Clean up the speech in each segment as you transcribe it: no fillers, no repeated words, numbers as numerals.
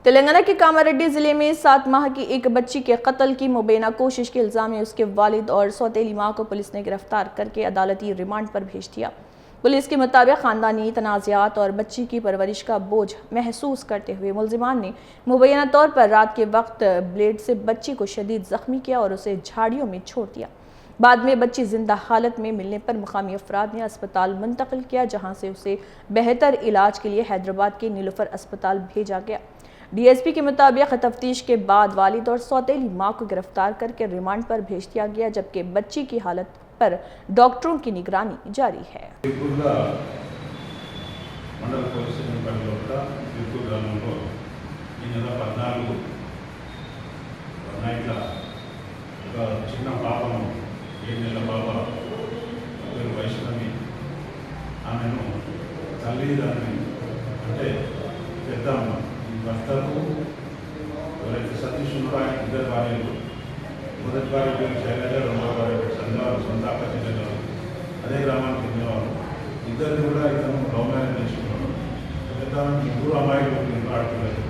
तेलंगाना के कामारेड्डी जिले में 7 माह की एक बच्ची के कत्ल की मुबैना कोशिश के इल्जाम में उसके वालिद और सौतेली मां को पुलिस ने गिरफ्तार करके अदालती रिमांड पर भेज दिया। पुलिस के मुताबिक खानदानी तनाज़ात और बच्ची की परवरिश का बोझ महसूस करते हुए मुलजिमान ने मुबैना तौर पर रात के वक्त ब्लेड से बच्ची को शदीद जख्मी किया और उसे झाड़ियों में छोड़ दिया। बाद में बच्ची जिंदा हालत में मिलने पर मुकामी अफराद ने अस्पताल मुंतकिल किया, जहां से उसे बेहतर इलाज के लिए हैदराबाद के नीलोफर अस्पताल भेजा गया। डीएसपी के मुताबिक तफ्तीश के बाद वालिद और सौतेली मां को गिरफ्तार करके रिमांड पर भेज दिया गया, जबकि बच्ची की हालत पर डॉक्टरों की निगरानी जारी है। భర్తకు ఎవరైతే సతీష్ ఉన్నారో ఆయన ఇద్దరు భార్యలు, మొదటి భార్య పేరు శైలజ, రెండవ భార్య పేరు సంధ్యవారు, సొంత అక్క చెల్లెలవారు, అదే గ్రామానికి చెందినవారు. ఇద్దరిని కూడా ఇతను లవ్ మ్యారేజ్ చేసుకున్నాడు. ముగ్గురు అమ్మాయిలు ఆడపిల్లలు.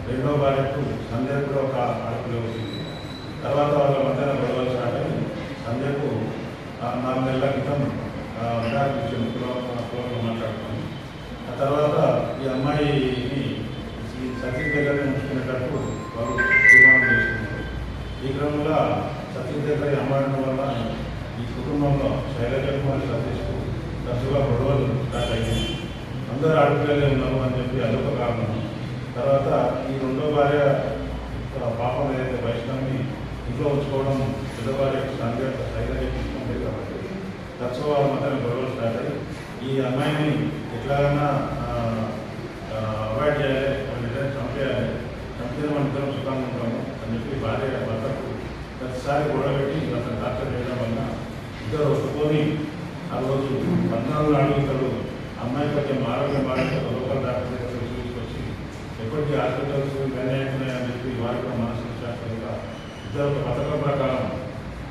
రెండవ భార్యకు సంధ్య కూడా ఒక ఆడపిల్ల వచ్చింది. తర్వాత వాళ్ళ మధ్యన గొడవలు స్టార్ట్ అయ్యి సంధ్యకు 4 నెలల క్రితం విడాకులు ఇచ్చింది, కులంలో మాట్లాడుతుంది. ఆ తర్వాత ఈ అమ్మాయిని సతీష్ దగ్గర ఉంచుకునేటట్టు వారు తీర్మానం చేసుకున్నారు. ఈ క్రమంలో సతీష్ దగ్గర అమ్మాయిన వల్ల ఈ కుటుంబంలో శైలజకు మరియు సతీష్కు తరచుగా గొడవలు స్టార్ట్ అయ్యాయి. అందరూ ఆడపిల్లలే ఉన్నారు అని చెప్పి అదొక కారణం. తర్వాత ఈ రెండో భార్య పాపం ఏదైతే వైష్ణవిని ఇంట్లో ఉంచుకోవడం పెద్ద భార్యకు శైలజకు ఇష్టం లేదు కాబట్టి తరచుగా వాళ్ళ మధ్యన గొడవలు స్టార్ట్ అయ్యి ఈ అమ్మాయిని ఎట్లాగైనా అవాయిడ్ చేయాలి, చంపేయాలి, చంపిన మన ఇద్దరం సుఖంగా ఉంటాము అని చెప్పి భార్య భర్తకు ప్రతిసారి గొడవ పెట్టి అతను టార్చర్ చేయడం వల్ల ఇద్దరు ఒప్పుకొని ఆ రోజు 14 నాడు ఇద్దరు అమ్మాయి కొంచెం ఆరోగ్యం బాధ్యత లోకల్ డాక్టర్ దగ్గర తీసుకొచ్చి ఎప్పటికీ హాస్పిటల్స్ నిర్ణయిస్తున్నాయని చెప్పి వారి కూడా మనసు శాస్త్రంగా ఇద్దరు ఒక పథకం ప్రకారం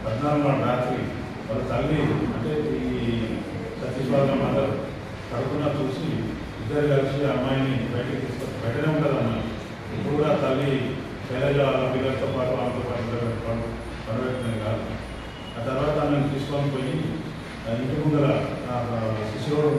14 నాడు రాత్రి వాళ్ళ తల్లి అంటే ఈ సతీష్ వాళ్ళ మదర్ కడుపున చూసి ఇద్దరు కలిసి అమ్మాయిని బయటకు తీసుకొచ్చి బయటనే ఉంటుంది అమ్మాయి